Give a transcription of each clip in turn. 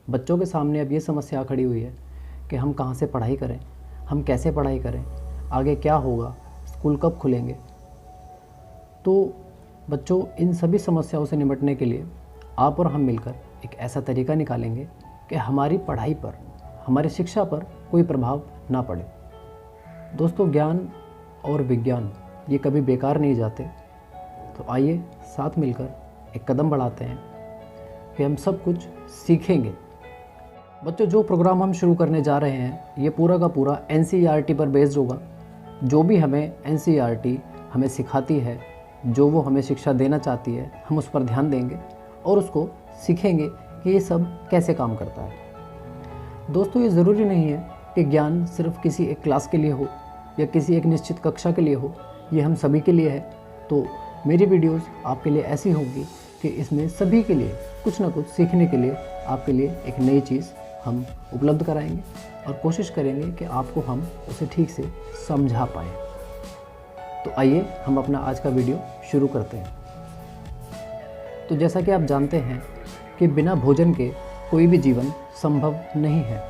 बच्चों के सामने अब ये समस्या खड़ी हुई है कि हम कहाँ से पढ़ाई करें, हम कैसे पढ़ाई करें, आगे क्या होगा, स्कूल कब खुलेंगे। तो बच्चों, इन सभी समस्याओं से निपटने के लिए आप और हम मिलकर एक ऐसा तरीका निकालेंगे कि हमारी पढ़ाई पर, हमारी शिक्षा पर कोई प्रभाव ना पड़े। दोस्तों, ज्ञान और विज्ञान ये कभी बेकार नहीं जाते। तो आइए साथ मिलकर एक कदम बढ़ाते हैं कि हम सब कुछ सीखेंगे। बच्चों, जो प्रोग्राम हम शुरू करने जा रहे हैं ये पूरा का पूरा NCERT पर बेस्ड होगा। जो भी हमें NCERT हमें सिखाती है, जो वो हमें शिक्षा देना चाहती है, हम उस पर ध्यान देंगे और उसको सीखेंगे कि ये सब कैसे काम करता है। दोस्तों, ये ज़रूरी नहीं है कि ज्ञान सिर्फ किसी एक क्लास के लिए हो या किसी एक निश्चित कक्षा के लिए हो, ये हम सभी के लिए है। तो मेरी वीडियोस आपके लिए ऐसी होंगी कि इसमें सभी के लिए कुछ ना कुछ सीखने के लिए आपके लिए एक नई चीज़ हम उपलब्ध कराएंगे और कोशिश करेंगे कि आपको हम उसे ठीक से समझा पाएँ। तो आइए हम अपना आज का वीडियो शुरू करते हैं। तो जैसा कि आप जानते हैं कि बिना भोजन के कोई भी जीवन संभव नहीं है।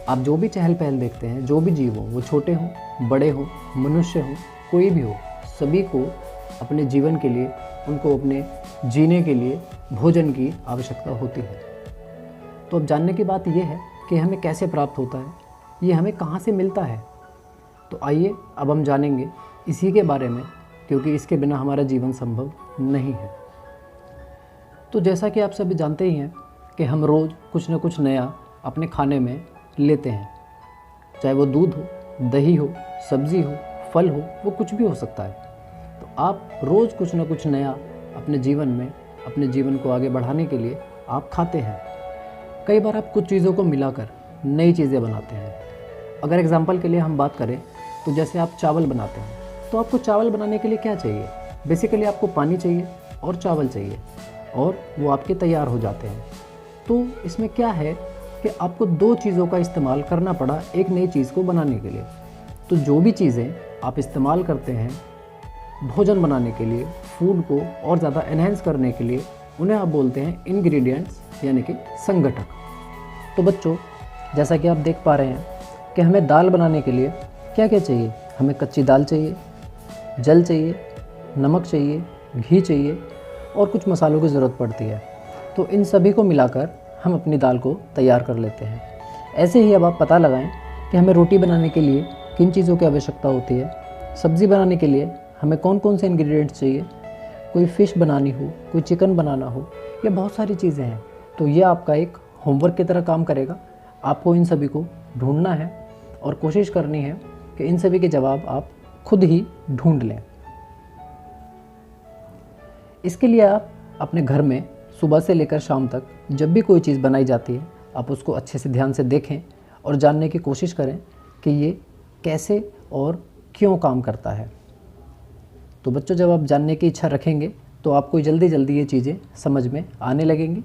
आप जो भी चहल पहल देखते हैं, जो भी जीव हो, वो छोटे हों, बड़े हों, मनुष्य हों, कोई भी हो, सभी को अपने जीवन के लिए, उनको अपने जीने के लिए भोजन की आवश्यकता होती है। तो अब जानने की बात यह है कि हमें कैसे प्राप्त होता है, ये हमें कहाँ से मिलता है। तो आइए अब हम जानेंगे इसी के बारे में, क्योंकि इसके बिना हमारा जीवन संभव नहीं है। तो जैसा कि आप सभी जानते ही हैं कि हम रोज़ कुछ ना कुछ नया अपने खाने में लेते हैं, चाहे वो दूध हो, दही हो, सब्ज़ी हो, फल हो, वो कुछ भी हो सकता है। तो आप रोज़ कुछ ना कुछ नया अपने जीवन में, अपने जीवन को आगे बढ़ाने के लिए आप खाते हैं। कई बार आप कुछ चीज़ों को मिलाकर नई चीज़ें बनाते हैं। अगर एग्जाम्पल के लिए हम बात करें तो जैसे आप चावल बनाते हैं, तो आपको चावल बनाने के लिए क्या चाहिए? बेसिकली आपको पानी चाहिए और चावल चाहिए और वो आपके तैयार हो जाते हैं। तो इसमें क्या है कि आपको दो चीज़ों का इस्तेमाल करना पड़ा एक नई चीज़ को बनाने के लिए। तो जो भी चीज़ें आप इस्तेमाल करते हैं भोजन बनाने के लिए, फूड को और ज़्यादा एनहेंस करने के लिए, उन्हें आप बोलते हैं इंग्रेडिएंट्स, यानी कि संघटक। तो बच्चों, जैसा कि आप देख पा रहे हैं कि हमें दाल बनाने के लिए क्या क्या चाहिए? हमें कच्ची दाल चाहिए, जल चाहिए, नमक चाहिए, घी चाहिए और कुछ मसालों की ज़रूरत पड़ती है। तो इन सभी को मिलाकर हम अपनी दाल को तैयार कर लेते हैं। ऐसे ही अब आप पता लगाएं कि हमें रोटी बनाने के लिए किन चीज़ों की आवश्यकता होती है, सब्ज़ी बनाने के लिए हमें कौन कौन से इंग्रेडिएंट्स चाहिए, कोई फ़िश बनानी हो, कोई चिकन बनाना हो, या बहुत सारी चीज़ें हैं। तो ये आपका एक होमवर्क की तरह काम करेगा। आपको इन सभी को ढूंढना है और कोशिश करनी है कि इन सभी के जवाब आप खुद ही ढूंढ लें। इसके लिए आप अपने घर में सुबह से लेकर शाम तक जब भी कोई चीज़ बनाई जाती है, आप उसको अच्छे से ध्यान से देखें और जानने की कोशिश करें कि ये कैसे और क्यों काम करता है। तो बच्चों, जब आप जानने की इच्छा रखेंगे तो आपको जल्दी जल्दी ये चीज़ें समझ में आने लगेंगी।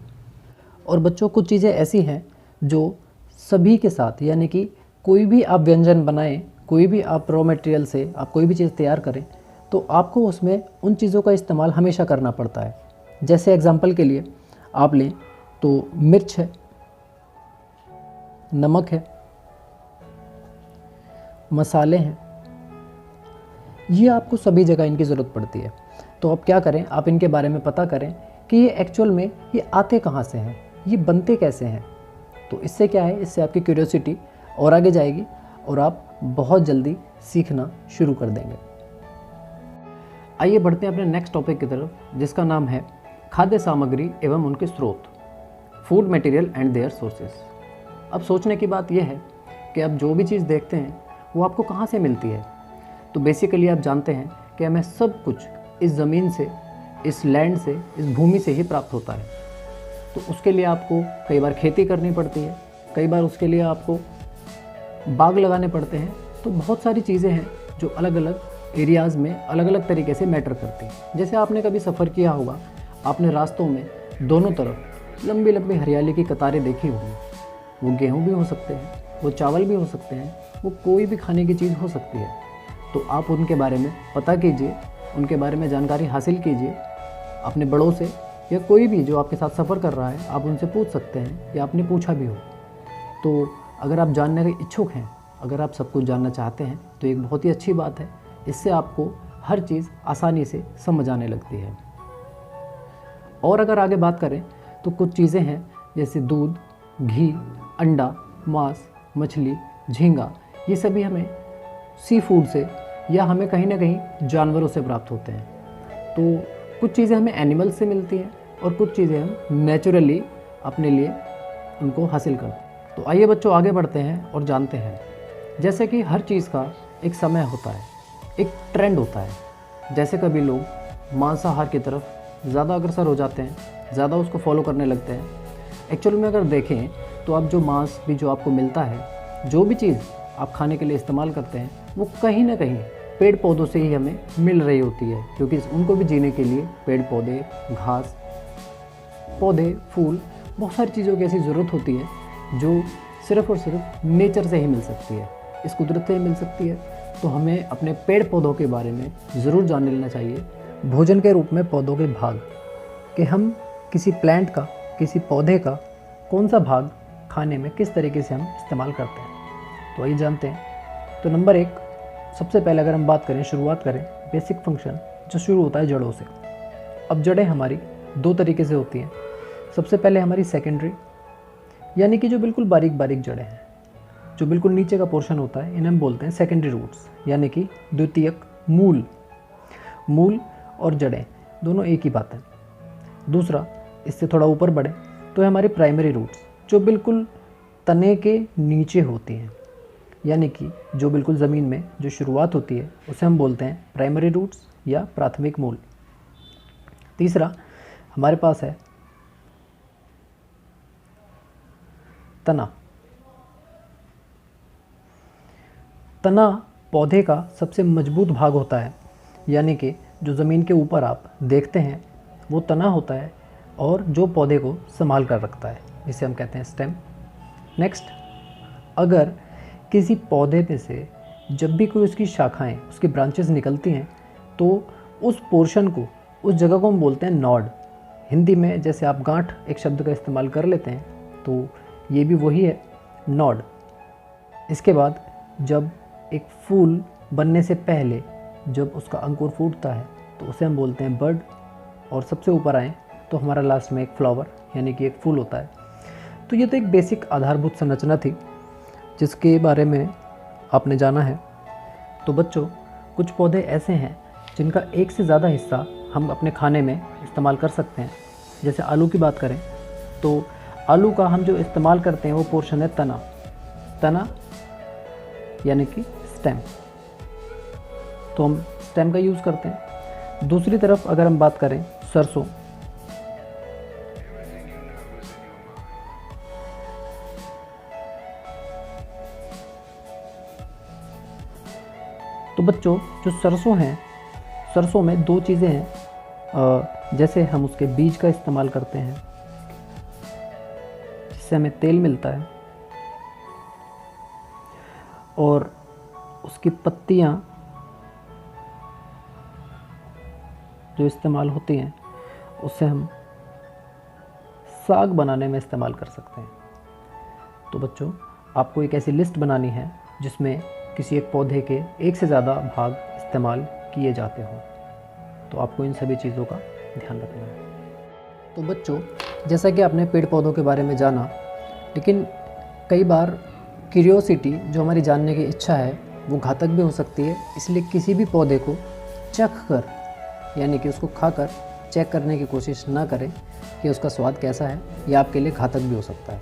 और बच्चों, कुछ चीज़ें ऐसी हैं जो सभी के साथ, यानी कि कोई भी आप व्यंजन बनाएं, कोई भी आप रॉ मटेरियल से आप कोई भी चीज़ तैयार करें, तो आपको उसमें उन चीज़ों का इस्तेमाल हमेशा करना पड़ता है। जैसे एग्जांपल के लिए आप लें तो मिर्च है, नमक है, मसाले हैं, ये आपको सभी जगह इनकी ज़रूरत पड़ती है। तो आप क्या करें, आप इनके बारे में पता करें कि ये एक्चुअल में ये आते कहाँ से हैं, ये बनते कैसे हैं। तो इससे क्या है, इससे आपकी क्यूरियोसिटी और आगे जाएगी और आप बहुत जल्दी सीखना शुरू कर देंगे। आइए बढ़ते हैं अपने नेक्स्ट टॉपिक की तरफ, जिसका नाम है खाद्य सामग्री एवं उनके स्रोत, food material and their sources. अब सोचने की बात यह है कि आप जो भी चीज़ देखते हैं वो आपको कहाँ से मिलती है। तो बेसिकली आप जानते हैं कि हमें सब कुछ इस ज़मीन से, इस लैंड से, इस भूमि से ही प्राप्त होता है। तो उसके लिए आपको कई बार खेती करनी पड़ती है, कई बार उसके लिए आपको बाग लगाने पड़ते हैं। तो बहुत सारी चीज़ें हैं जो अलग अलग एरियाज़ में अलग अलग तरीके से मैटर करती हैं। जैसे आपने कभी सफ़र किया होगा, आपने रास्तों में दोनों तरफ लंबी लंबी हरियाली की कतारें देखी होंगी। वो गेहूँ भी हो सकते हैं, वो चावल भी हो सकते हैं, वो कोई भी खाने की चीज़ हो सकती है। तो आप उनके बारे में पता कीजिए, उनके बारे में जानकारी हासिल कीजिए, अपने बड़ों से या कोई भी जो आपके साथ सफ़र कर रहा है, आप उनसे पूछ सकते हैं या आपने पूछा भी हो। तो अगर आप जानने के इच्छुक हैं, अगर आप सब कुछ जानना चाहते हैं तो एक बहुत ही अच्छी बात है। इससे आपको हर चीज़ आसानी से समझ आने लगती है। और अगर आगे बात करें तो कुछ चीज़ें हैं जैसे दूध, घी, अंडा, मांस, मछली, झींगा, ये सभी हमें सी फूड से या हमें कहीं ना कहीं जानवरों से प्राप्त होते हैं। तो कुछ चीज़ें हमें एनिमल से मिलती हैं और कुछ चीज़ें हम नेचुरली अपने लिए उनको हासिल करते हैं। तो आइए बच्चों आगे बढ़ते हैं और जानते हैं। जैसे कि हर चीज़ का एक समय होता है, एक ट्रेंड होता है। जैसे कभी लोग मांसाहार की तरफ ज़्यादा अग्रसर हो जाते हैं, ज़्यादा उसको फॉलो करने लगते हैं। एक्चुअल में अगर देखें तो अब जो मांस भी जो आपको मिलता है, जो भी चीज़ आप खाने के लिए इस्तेमाल करते हैं, वो कहीं ना कहीं पेड़ पौधों से ही हमें मिल रही होती है, क्योंकि उनको भी जीने के लिए पेड़ पौधे, घास, पौधे, फूल, बहुत सारी चीज़ों की ऐसी ज़रूरत होती है जो सिर्फ़ और सिर्फ नेचर से ही मिल सकती है, इस कुदरत से ही मिल सकती है। तो हमें अपने पेड़ पौधों के बारे में ज़रूर जान लेना चाहिए, भोजन के रूप में पौधों के भाग, कि हम किसी प्लांट का, किसी पौधे का कौन सा भाग खाने में किस तरीके से हम इस्तेमाल करते हैं। तो आइए जानते हैं। तो नंबर 1, सबसे पहले अगर हम बात करें, शुरुआत करें बेसिक फंक्शन, जो शुरू होता है जड़ों से। अब जड़ें हमारी 2 तरीके से होती हैं। सबसे पहले हमारी सेकेंडरी, यानी कि जो बिल्कुल बारीक बारीक जड़ें हैं, जो बिल्कुल नीचे का पोर्शन होता है, इन्हें हम बोलते हैं सेकेंडरी रूट्स, यानी कि द्वितीयक मूल। मूल और जड़ें दोनों एक ही बात है। दूसरा, इससे थोड़ा ऊपर बढ़े तो है हमारी प्राइमरी रूट्स, जो बिल्कुल तने के नीचे होती हैं, यानी कि जो बिल्कुल ज़मीन में जो शुरुआत होती है उसे हम बोलते हैं प्राइमरी रूट्स या प्राथमिक मूल। तीसरा हमारे पास है तना। तना पौधे का सबसे मजबूत भाग होता है, यानी कि जो ज़मीन के ऊपर आप देखते हैं वो तना होता है और जो पौधे को संभाल कर रखता है, जिसे हम कहते हैं स्टेम। नेक्स्ट, अगर किसी पौधे में से जब भी कोई उसकी शाखाएं, उसकी ब्रांचेस निकलती हैं, तो उस पोर्शन को, उस जगह को हम बोलते हैं नॉड। हिंदी में जैसे आप गांठ एक शब्द का इस्तेमाल कर लेते हैं, तो ये भी वही है, नॉड। इसके बाद जब एक फूल बनने से पहले जब उसका अंकुर फूटता है तो उसे हम बोलते हैं बड। और सबसे ऊपर आएँ तो हमारा लास्ट में एक फ्लावर, यानी कि एक फूल होता है। तो ये तो एक बेसिक आधारभूत संरचना थी जिसके बारे में आपने जाना है। तो बच्चों, कुछ पौधे ऐसे हैं जिनका एक से ज़्यादा हिस्सा हम अपने खाने में इस्तेमाल कर सकते हैं। जैसे आलू की बात करें तो आलू का हम जो इस्तेमाल करते हैं वो पोर्शन है तना। तना यानी कि स्टेम, तो हम स्टेम का यूज़ करते हैं। दूसरी तरफ अगर हम बात करें सरसों, तो बच्चों जो सरसों हैं, सरसों में 2 चीज़ें हैं। जैसे हम उसके बीज का इस्तेमाल करते हैं जिससे हमें तेल मिलता है, और उसकी पत्तियां जो इस्तेमाल होती हैं उससे हम साग बनाने में इस्तेमाल कर सकते हैं। तो बच्चों, आपको एक ऐसी लिस्ट बनानी है जिसमें किसी एक पौधे के एक से ज़्यादा भाग इस्तेमाल किए जाते हों। तो आपको इन सभी चीज़ों का ध्यान रखना है। तो बच्चों, जैसा कि आपने पेड़ पौधों के बारे में जाना, लेकिन कई बार क्यूरियोसिटी, जो हमारी जानने की इच्छा है, वो घातक भी हो सकती है। इसलिए किसी भी पौधे को चख कर, यानी कि उसको खाकर चेक करने की कोशिश ना करें कि उसका स्वाद कैसा है, यह आपके लिए घातक भी हो सकता है।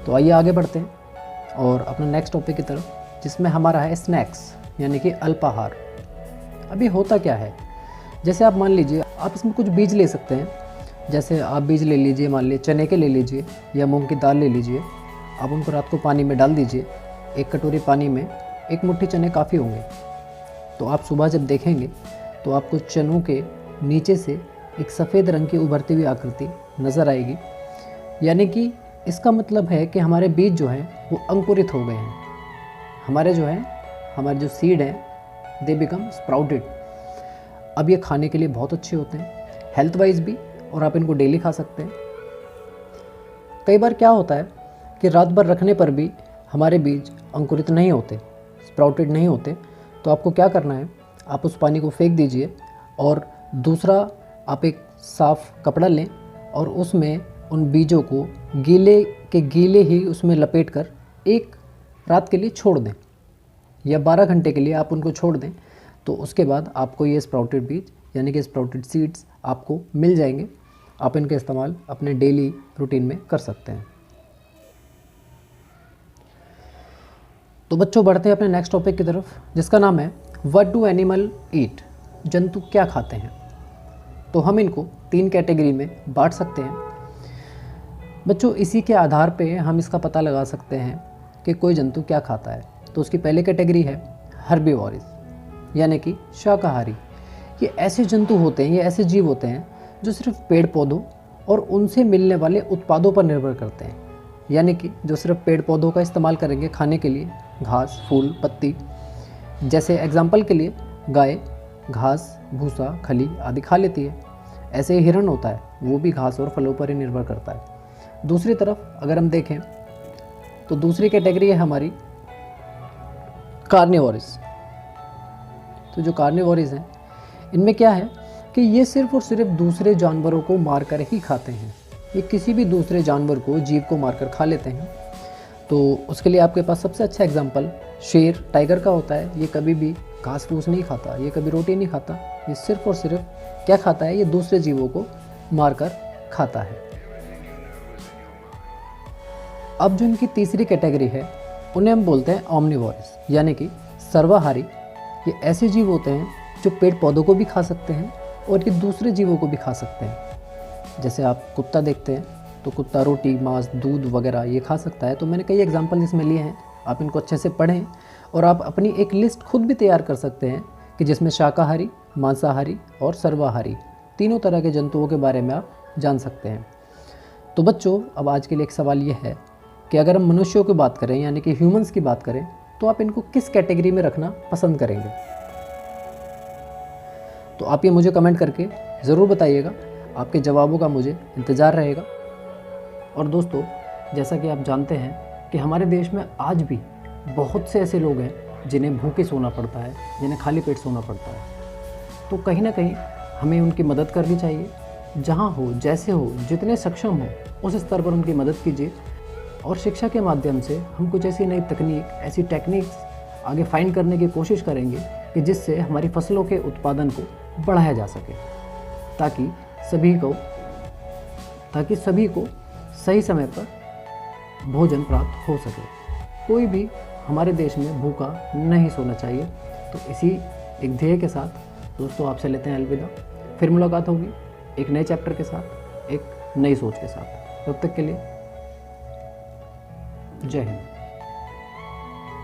तो आइए आगे बढ़ते हैं और अपना नेक्स्ट टॉपिक की तरफ, जिसमें हमारा है स्नैक्स, यानी कि अल्पाहार। अभी होता क्या है, जैसे आप मान लीजिए आप इसमें कुछ बीज ले सकते हैं। जैसे आप बीज ले लीजिए, मान लीजिए चने के ले लीजिए या मूंग की दाल ले लीजिए। आप उनको रात को पानी में डाल दीजिए। 1 कटोरी पानी में 1 मुट्ठी चने काफ़ी होंगे। तो आप सुबह जब देखेंगे तो आपको चनों के नीचे से एक सफ़ेद रंग की उभरती हुई आकृति नज़र आएगी, यानी कि इसका मतलब है कि हमारे बीज जो हैं वो अंकुरित हो गए हैं। हमारे जो सीड हैं, दे बिकम स्प्राउटेड। अब ये खाने के लिए बहुत अच्छे होते हैं, हेल्थ वाइज भी और आप इनको डेली खा सकते हैं। कई बार क्या होता है कि रात भर रखने पर भी हमारे बीज अंकुरित नहीं होते, स्प्राउटेड नहीं होते, तो आपको क्या करना है, आप उस पानी को फेंक दीजिए और दूसरा आप एक साफ़ कपड़ा लें और उसमें उन बीजों को गीले के गीले ही उसमें लपेट कर एक रात के लिए छोड़ दें या 12 घंटे के लिए आप उनको छोड़ दें। तो उसके बाद आपको ये स्प्राउटेड बीज यानी कि स्प्राउटेड सीड्स आपको मिल जाएंगे। आप इनका इस्तेमाल अपने डेली रूटीन में कर सकते हैं। तो बच्चों बढ़ते हैं अपने नेक्स्ट टॉपिक की तरफ, जिसका नाम है व्हाट डू एनिमल ईट, जंतु क्या खाते हैं। तो हम इनको 3 कैटेगरी में बांट सकते हैं। बच्चों इसी के आधार पे हम इसका पता लगा सकते हैं कि कोई जंतु क्या खाता है। तो उसकी पहली कैटेगरी है हर्बीवोरस, यानी कि शाकाहारी। ये ऐसे जंतु होते हैं, ये ऐसे जीव होते हैं जो सिर्फ पेड़ पौधों और उनसे मिलने वाले उत्पादों पर निर्भर करते हैं, यानी कि जो सिर्फ पेड़ पौधों का इस्तेमाल करेंगे खाने के लिए, घास, फूल, पत्ती। जैसे एग्जाम्पल के लिए गाय घास, भूसा, खली आदि खा लेती है। ऐसे ही हिरण होता है, वो भी घास और फलों पर ही निर्भर करता है। दूसरी तरफ अगर हम देखें तो दूसरी कैटेगरी है हमारी कार्निवोरस। तो जो कार्निवोरस हैं, इनमें क्या है कि ये सिर्फ और सिर्फ दूसरे जानवरों को मारकर ही खाते हैं। ये किसी भी दूसरे जानवर को, जीव को मारकर खा लेते हैं। तो उसके लिए आपके पास सबसे अच्छा एग्जाम्पल शेर, टाइगर का होता है। ये कभी भी घास फूस नहीं खाता, ये कभी रोटी नहीं खाता, ये सिर्फ और सिर्फ क्या खाता है, ये दूसरे जीवों को मारकर खाता है। अब जो इनकी तीसरी कैटेगरी है उन्हें हम बोलते हैं ओमनिवोरस, यानी कि सर्वाहारी। ये ऐसे जीव होते हैं जो पेड़ पौधों को भी खा सकते हैं और ये दूसरे जीवों को भी खा सकते हैं। जैसे आप कुत्ता देखते हैं तो कुत्ता रोटी, मांस, दूध वगैरह ये खा सकता है। तो मैंने कई एग्जाम्पल इसमें लिए हैं, आप इनको अच्छे से पढ़ें और आप अपनी एक लिस्ट खुद भी तैयार कर सकते हैं कि जिसमें शाकाहारी, मांसाहारी और सर्वाहारी तीनों तरह के जंतुओं के बारे में आप जान सकते हैं। तो बच्चों अब आज के लिए एक सवाल ये है कि अगर हम मनुष्यों की बात करें यानी कि ह्यूमंस की बात करें तो आप इनको किस कैटेगरी में रखना पसंद करेंगे। तो आप ये मुझे कमेंट करके ज़रूर बताइएगा, आपके जवाबों का मुझे इंतज़ार रहेगा। और दोस्तों जैसा कि आप जानते हैं कि हमारे देश में आज भी बहुत से ऐसे लोग हैं जिन्हें भूखे सोना पड़ता है, जिन्हें खाली पेट सोना पड़ता है। तो कहीं ना कहीं हमें उनकी मदद करनी चाहिए। जहाँ हो, जैसे हो, जितने सक्षम हो उस स्तर पर उनकी मदद कीजिए। और शिक्षा के माध्यम से हम कुछ ऐसी नई तकनीक, ऐसी टेक्निक्स आगे फाइंड करने की कोशिश करेंगे कि जिससे हमारी फसलों के उत्पादन को बढ़ाया जा सके, ताकि सभी को सही समय पर भोजन प्राप्त हो सके। कोई भी हमारे देश में भूखा नहीं सोना चाहिए। तो इसी एक ध्येय के साथ दोस्तों आपसे लेते हैं अलविदा। फिर मुलाकात होगी एक नए चैप्टर के साथ, एक नई सोच के साथ। तब तक के लिए जय हिंद।